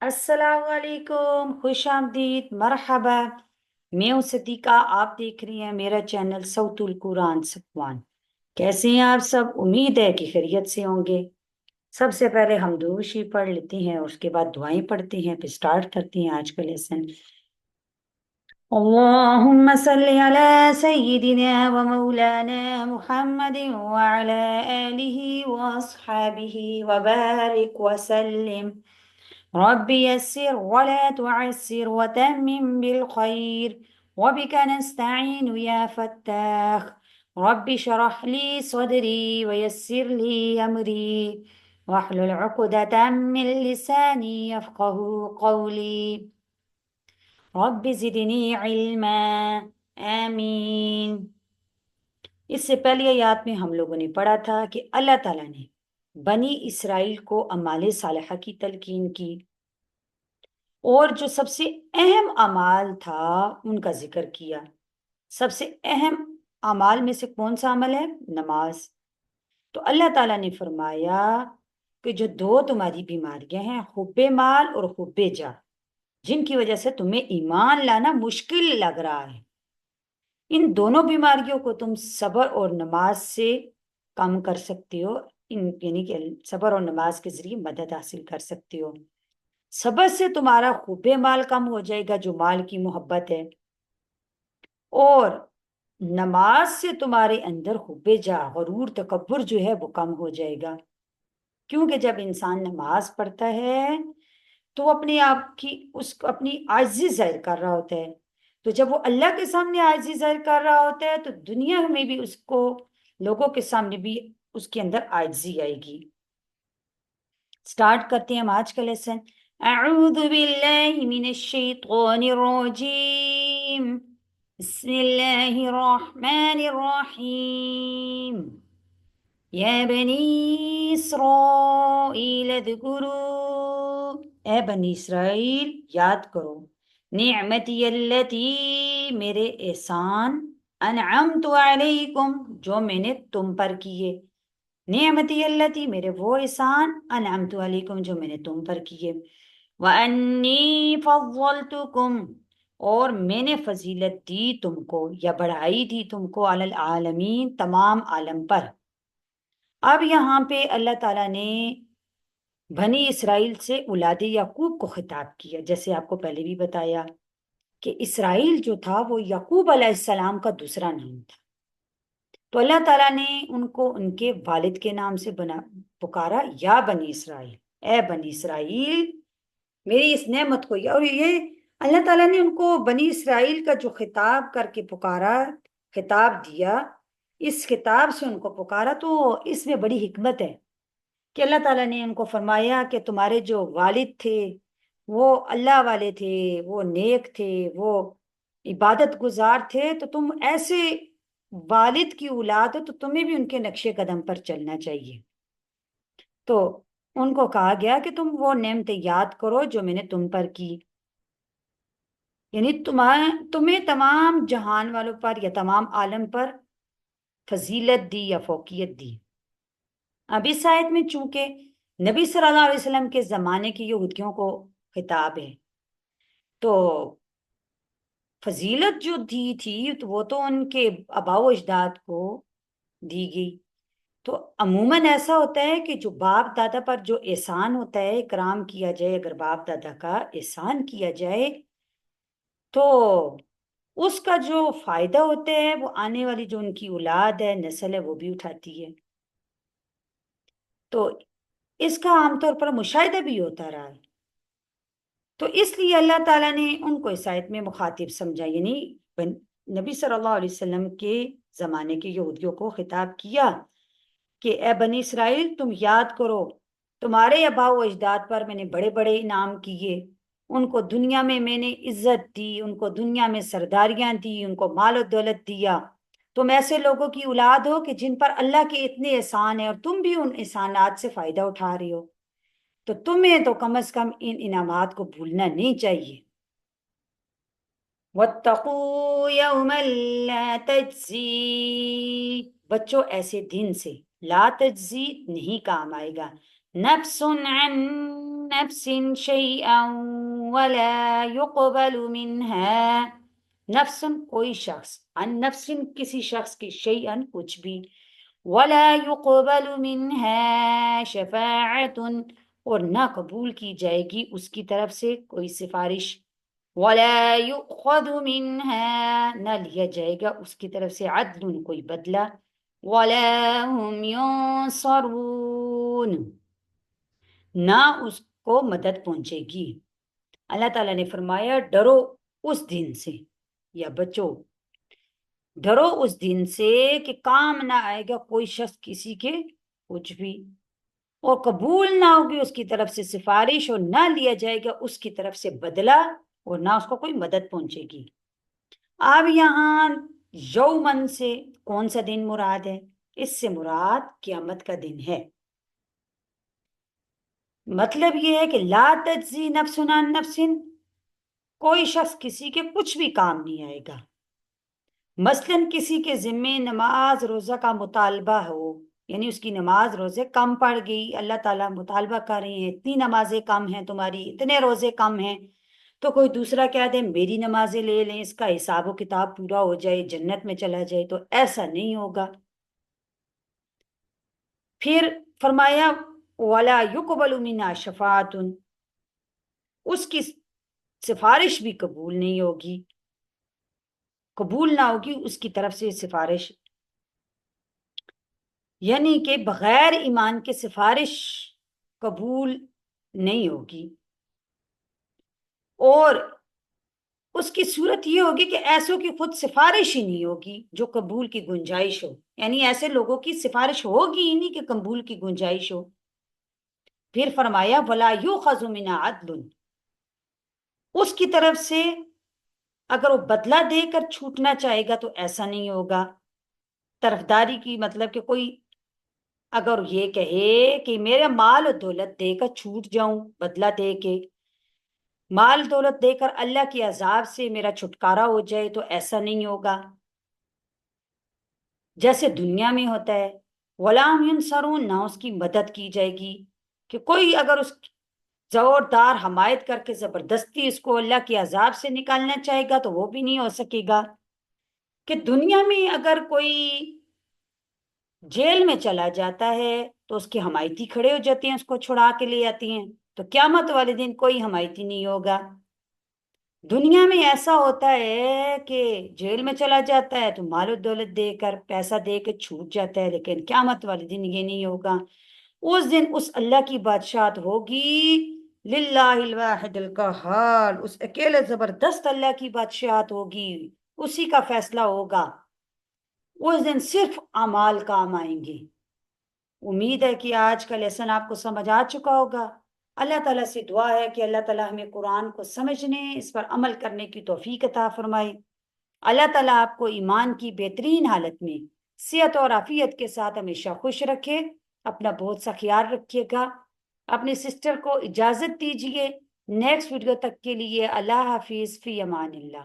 السلام علیکم، خوش آمدید، مرحبا۔ میں ہوں صدیقہ، آپ دیکھ رہی ہیں میرا چینل صوت القرآن صفوان۔ کیسے ہیں آپ سب؟ امید ہے کہ خیریت سے ہوں گے۔ سب سے پہلے ہم درود شریف پڑھ لیتے ہیں اور اس کے بعد دعائیں پڑھتے ہیں، پھر سٹارٹ کرتے ہیں آج کا لیسن۔ اللهم صل على سيدنا ومولانا محمد وعلى آله وأصحابه وبارك وسلم. رب يسر ولا تعسر وتمم بالخير وبك نستعين يا فتاح. رب اشرح لي صدري ويسر لي أمري واحلل عقدة من لساني يفقه قولي. رب زدنی علما، آمین۔ اس سے پہلے آیات میں ہم لوگوں نے پڑھا تھا کہ اللہ تعالیٰ نے بنی اسرائیل کو اعمال صالحہ کی تلقین کی، اور جو سب سے اہم اعمال تھا ان کا ذکر کیا۔ سب سے اہم اعمال میں سے کون سا عمل ہے؟ نماز۔ تو اللہ تعالیٰ نے فرمایا کہ جو دو تمہاری بیماریاں ہیں، حب مال اور حب جاہ، جن کی وجہ سے تمہیں ایمان لانا مشکل لگ رہا ہے، ان دونوں بیماریوں کو تم صبر اور نماز سے کم کر سکتے ہو۔ یعنی کہ صبر اور نماز کے ذریعے مدد حاصل کر سکتے ہو۔ صبر سے تمہارا حب مال کم ہو جائے گا، جو مال کی محبت ہے، اور نماز سے تمہارے اندر حب جاہ، غرور، تکبر جو ہے وہ کم ہو جائے گا۔ کیونکہ جب انسان نماز پڑھتا ہے تو وہ اپنے آپ کی اپنی عاجزی ظاہر کر رہا ہوتا ہے۔ تو جب وہ اللہ کے سامنے عاجزی ظاہر کر رہا ہوتا ہے تو دنیا میں بھی اس کو، لوگوں کے سامنے بھی اس کے اندر عاجزی آئے گی۔ سٹارٹ کرتے ہیں ہم آج کا لیسن۔ اعوذ باللہ من الشیطان الرجیم، بسم اللہ الرحمن الرحیم۔ یا بنی اسرائیل اذکروا، اے بنی اسرائیل یاد کرو، نعمتی اللتی، میرے احسان، انعمت علیکم، جو میں نے تم پر کیے، نعمتی اللتی، میرے وہ احسان، انعمت علیکم، جو میں نے تم پر کیے، وانی فضلتکم، اور میں نے فضیلت دی تم کو یا بڑھائی دی تم کو، علی العالمین، تمام عالم پر۔ اب یہاں پہ اللہ تعالیٰ نے بنی اسرائیل سے اولاد یعقوب کو خطاب کیا، جیسے آپ کو پہلے بھی بتایا کہ اسرائیل جو تھا وہ یعقوب علیہ السلام کا دوسرا نام تھا۔ تو اللہ تعالیٰ نے ان کو ان کے والد کے نام سے پکارا، یا بنی اسرائیل، اے بنی اسرائیل، میری اس نعمت کو، اور یہ اللہ تعالیٰ نے ان کو بنی اسرائیل کا جو خطاب کر کے پکارا، خطاب دیا، اس خطاب سے ان کو پکارا، تو اس میں بڑی حکمت ہے کہ اللہ تعالیٰ نے ان کو فرمایا کہ تمہارے جو والد تھے وہ اللہ والے تھے، وہ نیک تھے، وہ عبادت گزار تھے، تو تم ایسے والد کی اولاد ہو تو تمہیں بھی ان کے نقش قدم پر چلنا چاہیے۔ تو ان کو کہا گیا کہ تم وہ نعمتیں یاد کرو جو میں نے تم پر کی، یعنی تمہیں تمام جہان والوں پر یا تمام عالم پر فضیلت دی یا فوقیت دی۔ اب اس آیت میں چونکہ نبی صلی اللہ علیہ وسلم کے زمانے کی یہودیوں کو خطاب ہے، تو فضیلت جو دی تھی تو وہ تو ان کے آباء و اجداد کو دی گئی۔ تو عموماً ایسا ہوتا ہے کہ جو باپ دادا پر جو احسان ہوتا ہے، اکرام کیا جائے، اگر باپ دادا کا احسان کیا جائے تو اس کا جو فائدہ ہوتا ہے وہ آنے والی جو ان کی اولاد ہے، نسل ہے، وہ بھی اٹھاتی ہے۔ تو اس کا عام طور پر مشاہدہ بھی ہوتا رہا ہے۔ تو اس لیے اللہ تعالیٰ نے ان کو اس آیت میں مخاطب سمجھا، یعنی نبی صلی اللہ علیہ وسلم کے زمانے کے یہودیوں کو خطاب کیا کہ اے بنی اسرائیل، تم یاد کرو، تمہارے آباء و اجداد پر میں نے بڑے بڑے انعام کیے، ان کو دنیا میں نے عزت دی، ان کو دنیا میں سرداریاں دی، ان کو مال و دولت دیا۔ تم ایسے لوگوں کی اولاد ہو کہ جن پر اللہ کے اتنے احسان ہیں، اور تم بھی ان احسانات سے فائدہ اٹھا رہی ہو، تو تمہیں تو کم از کم ان انعامات کو بھولنا نہیں چاہیے۔ وَاتَّقُوا يَوْمًا لَا تَجْزِي، بچوں ایسے دن سے، لا تجزی نہیں کام آئے گا، نفس عن نفس شيئا ولا يقبل منها نفس کوئی شخص عن نفس کسی شخص کی شیئا کچھ بھی ولا يقبل منها شفاعت اور نہ قبول کی جائے گی اس کی طرف سے کوئی سفارش ولا يؤخذ منها نہ لیا جائے گا اس کی طرف سے عدل کوئی بدلہ ولا هم ينصرون نہ اس کو مدد پہنچے گی۔ اللہ تعالیٰ نے فرمایا ڈرو اس دن سے یا بچو، ڈرو اس دن سے کہ کام نہ آئے گا کوئی شخص کسی کے کچھ بھی، اور قبول نہ ہوگی اس کی طرف سے سفارش، اور نہ لیا جائے گا اس کی طرف سے بدلہ، اور نہ اس کو کوئی مدد پہنچے گی۔ اب یہاں یومن سے کون سا دن مراد ہے؟ اس سے مراد قیامت کا دن ہے۔ مطلب یہ ہے کہ لا تجزی نفس عن نفس، کوئی شخص کسی کے کچھ بھی کام نہیں آئے گا۔ مثلا کسی کے ذمے نماز روزہ کا مطالبہ ہو، یعنی اس کی نماز روزے کم پڑ گئی، اللہ تعالیٰ مطالبہ کر رہی ہیں اتنی نمازیں کم ہیں تمہاری، اتنے روزے کم ہیں، تو کوئی دوسرا کہہ دے میری نمازیں لے لیں، اس کا حساب و کتاب پورا ہو جائے، جنت میں چلا جائے، تو ایسا نہیں ہوگا۔ پھر فرمایا وَلَا يُقْبَلُ مِنْهَا شَفَاعَةٌ، اس کی سفارش بھی قبول نہیں ہوگی، قبول نہ ہوگی اس کی طرف سے سفارش، یعنی کہ بغیر ایمان کے سفارش قبول نہیں ہوگی، اور اس کی صورت یہ ہوگی کہ ایسوں کی خود سفارش ہی نہیں ہوگی جو قبول کی گنجائش ہو، یعنی ایسے لوگوں کی سفارش ہوگی ہی نہیں کہ قبول کی گنجائش ہو۔ پھر فرمایا وَلَا يُؤْخَذُ مِنْهَا عَدْلٌ، اس کی طرف سے اگر وہ بدلہ دے کر چھوٹنا چاہے گا تو ایسا نہیں ہوگا۔ طرفداری کی مطلب کہ کوئی اگر یہ کہے کہ میرے مال و دولت دے کر چھوٹ جاؤں، بدلہ دے کے مال دولت دے کر اللہ کے عذاب سے میرا چھٹکارا ہو جائے، تو ایسا نہیں ہوگا جیسے دنیا میں ہوتا ہے۔ وَلَا هُمْ يُنصَرُونَ، نہ اس کی مدد کی جائے گی، کہ کوئی اگر اس زوردار حمایت کر کے زبردستی اس کو اللہ کے عذاب سے نکالنا چاہے گا تو وہ بھی نہیں ہو سکے گا۔ کہ دنیا میں اگر کوئی جیل میں چلا جاتا ہے تو اس کے حمایتی کھڑے ہو جاتے ہیں، اس کو چھڑا کے لے آتی ہیں، تو قیامت والے دن کوئی حمایتی نہیں ہوگا۔ دنیا میں ایسا ہوتا ہے کہ جیل میں چلا جاتا ہے تو مال و دولت دے کر پیسہ دے کے چھوٹ جاتا ہے، لیکن قیامت والے دن یہ نہیں ہوگا۔ اس دن اس اللہ کی بادشاہت ہوگی، للہ الواحد القہار، اس اکیلے زبردست اللہ کی بادشاہت ہوگی، اسی کا فیصلہ ہوگا۔ اس دن صرف اعمال کام آئیں گے۔ امید ہے کہ آج کا لیسن آپ کو سمجھ آ چکا ہوگا۔ اللہ تعالیٰ سے دعا ہے کہ اللہ تعالیٰ ہمیں قرآن کو سمجھنے، اس پر عمل کرنے کی توفیق عطا فرمائے۔ اللہ تعالیٰ آپ کو ایمان کی بہترین حالت میں صحت اور عافیت کے ساتھ ہمیشہ خوش رکھے۔ اپنا بہت سا خیال رکھیے گا۔ اپنے سسٹر کو اجازت دیجیے۔ نیکسٹ ویڈیو تک کے لیے اللہ حافظ، فی امان اللہ۔